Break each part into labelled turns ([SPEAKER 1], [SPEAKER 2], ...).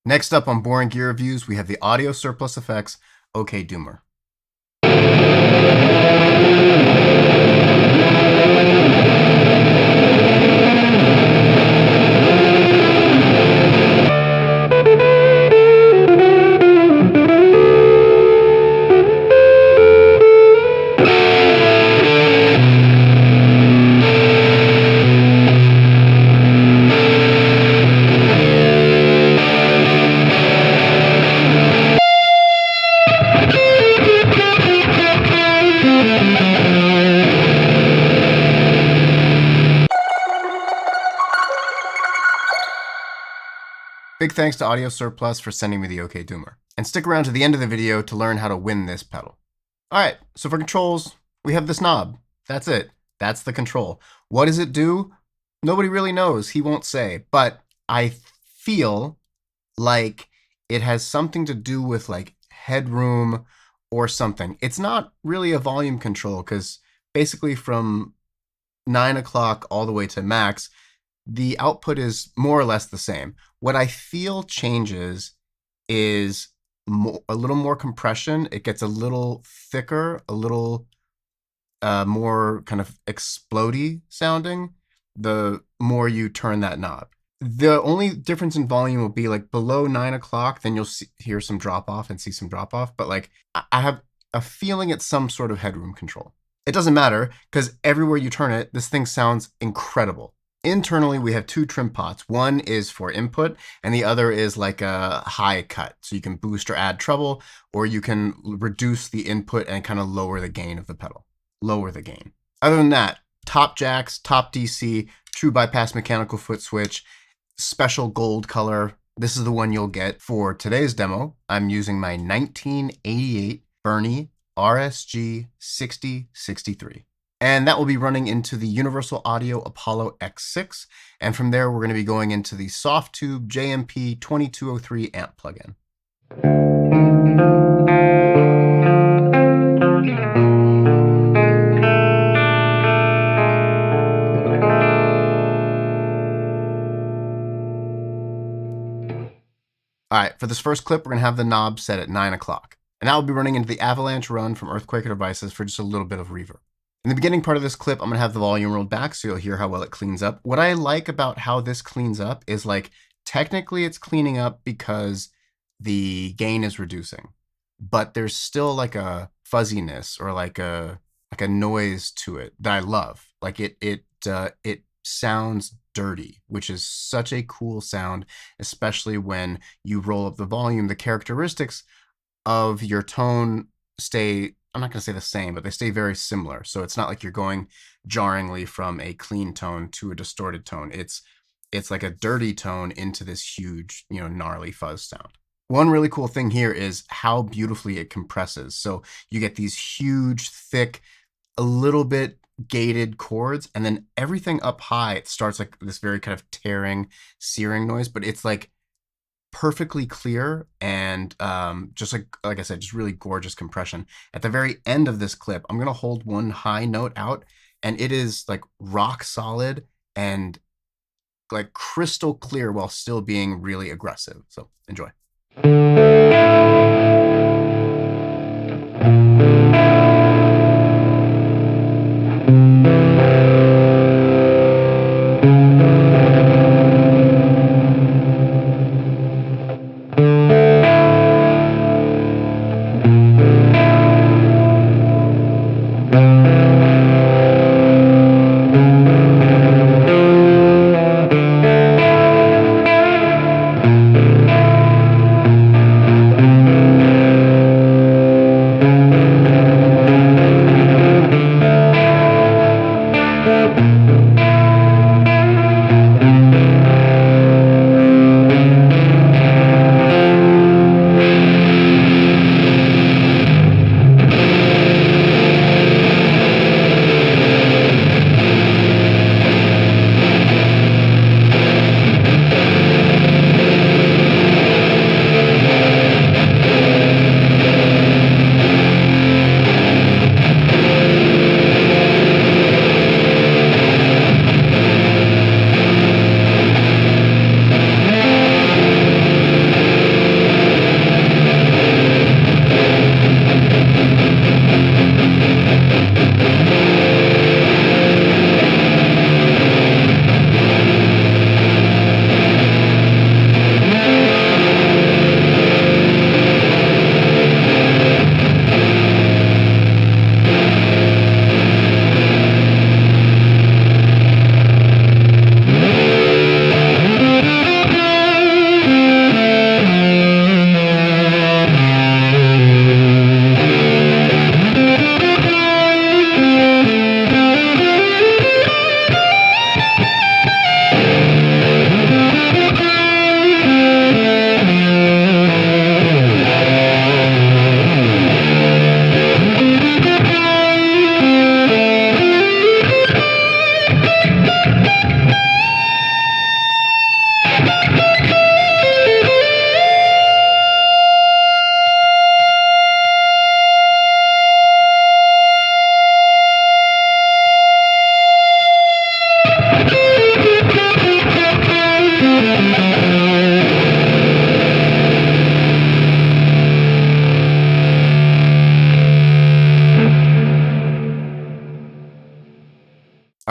[SPEAKER 1] Next up on Boring Gear Reviews, we have the Audio Surplus Effects OK DOOMER. Big thanks to Audio Surplus for sending me the OK DOOMER. And stick around to the end of the video to learn how to win this pedal. Alright, so for controls, we have this knob. That's it. That's the control. What does it do? Nobody really knows. He won't say. But I feel like it has something to do with like headroom or something. It's not really a volume control because basically from 9 o'clock all the way to max, the output is more or less the same. What I feel changes is a little more compression. It gets a little thicker, a little more kind of explodey sounding the more you turn that knob. The only difference in volume will be like below 9 o'clock, then you'll hear some drop off and see some drop off. But like I have a feeling it's some sort of headroom control. It doesn't matter because everywhere you turn it, this thing sounds incredible. Internally, we have two trim pots. One is for input, and the other is like a high cut. So you can boost or add treble, or you can reduce the input and kind of lower the gain of the pedal. Lower the gain. Other than that, top jacks, top DC, true bypass mechanical foot switch, special gold color. This is the one you'll get for today's demo. I'm using my 1988 Burny RSG63-60. And that will be running into the Universal Audio Apollo X6. And from there, we're going to be going into the Softube JMP 2203 amp plugin. All right, for this first clip, we're going to have the knob set at 9 o'clock. And that will be running into the Avalanche Run from Earthquaker Devices for just a little bit of reverb. In the beginning part of this clip, I'm going to have the volume rolled back so you'll hear how well it cleans up. What I like about how this cleans up is like, technically it's cleaning up because the gain is reducing, but there's still like a fuzziness or like a noise to it that I love. Like it sounds dirty, which is such a cool sound, especially when you roll up the volume. The characteristics of your tone stay, I'm not going to say the same, but they stay very similar. So it's not like you're going jarringly from a clean tone to a distorted tone. It's like a dirty tone into this huge, gnarly fuzz sound. One really cool thing here is how beautifully it compresses. So you get these huge, thick, a little bit gated chords, and then everything up high, it starts like this very kind of tearing, searing noise, but it's like perfectly clear and just like I said, just really gorgeous compression. At the very end of this clip, I'm gonna hold one high note out, and it is like rock solid and like crystal clear while still being really aggressive. So enjoy.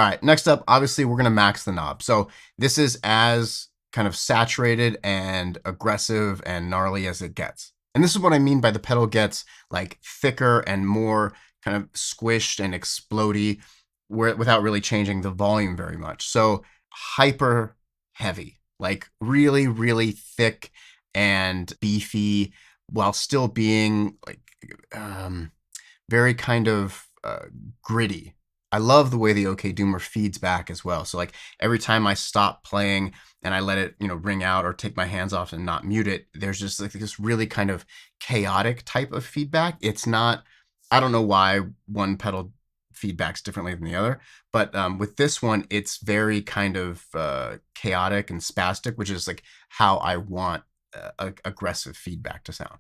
[SPEAKER 1] All right, next up, obviously we're gonna max the knob. So this is as kind of saturated and aggressive and gnarly as it gets. And this is what I mean by the pedal gets like thicker and more kind of squished and explodey without really changing the volume very much. So hyper heavy, like really, really thick and beefy while still being like very kind of gritty. I love the way the OK Doomer feeds back as well. So like every time I stop playing and I let it, ring out or take my hands off and not mute it, there's just like this really kind of chaotic type of feedback. It's not, I don't know why one pedal feedbacks differently than the other, but with this one, it's very kind of chaotic and spastic, which is like how I want aggressive feedback to sound.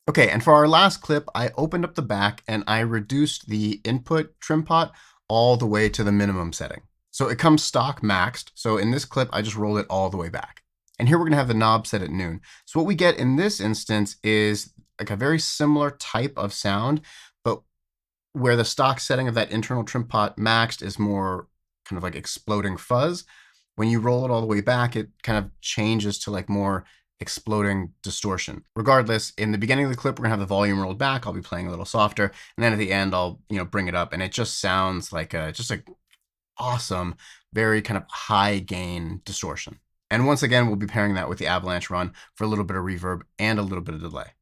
[SPEAKER 1] Okay, and for our last clip, I opened up the back and I reduced the input trim pot all the way to the minimum setting. So it comes stock maxed. So in this clip, I just rolled it all the way back. And here we're gonna have the knob set at noon. So what we get in this instance is like a very similar type of sound, but where the stock setting of that internal trim pot maxed is more kind of like exploding fuzz. When you roll it all the way back, it kind of changes to like more exploding distortion. Regardless, in the beginning of the clip, we're gonna have the volume rolled back. I'll be playing a little softer, and then at the end, I'll bring it up, and it just sounds like just like awesome, very kind of high gain distortion. And once again, we'll be pairing that with the Avalanche Run for a little bit of reverb and a little bit of delay.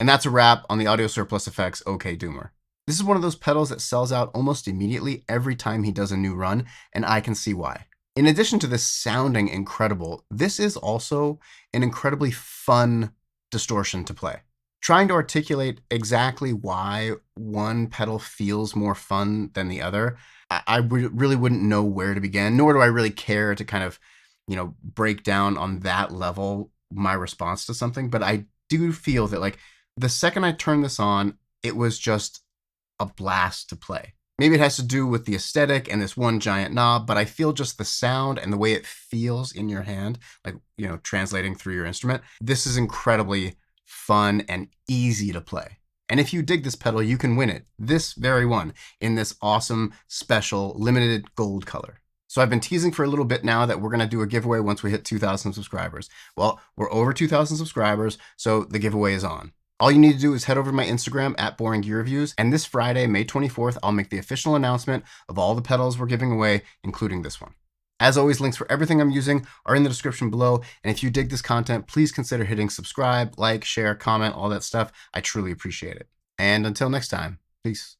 [SPEAKER 1] And that's a wrap on the Audio Surplus Effects OK Doomer. This is one of those pedals that sells out almost immediately every time he does a new run, and I can see why. In addition to this sounding incredible, this is also an incredibly fun distortion to play. Trying to articulate exactly why one pedal feels more fun than the other, I really wouldn't know where to begin, nor do I really care to kind of, break down on that level my response to something. But I do feel that, like, the second I turned this on, it was just a blast to play. Maybe it has to do with the aesthetic and this one giant knob, but I feel just the sound and the way it feels in your hand, like, translating through your instrument. This is incredibly fun and easy to play. And if you dig this pedal, you can win it, this very one, in this awesome, special, limited gold color. So I've been teasing for a little bit now that we're going to do a giveaway once we hit 2,000 subscribers. Well, we're over 2,000 subscribers, so the giveaway is on. All you need to do is head over to my Instagram at Boring Gear Reviews, and this Friday, May 24th, I'll make the official announcement of all the pedals we're giving away, including this one. As always, links for everything I'm using are in the description below, and if you dig this content, please consider hitting subscribe, like, share, comment, all that stuff. I truly appreciate it. And until next time, peace.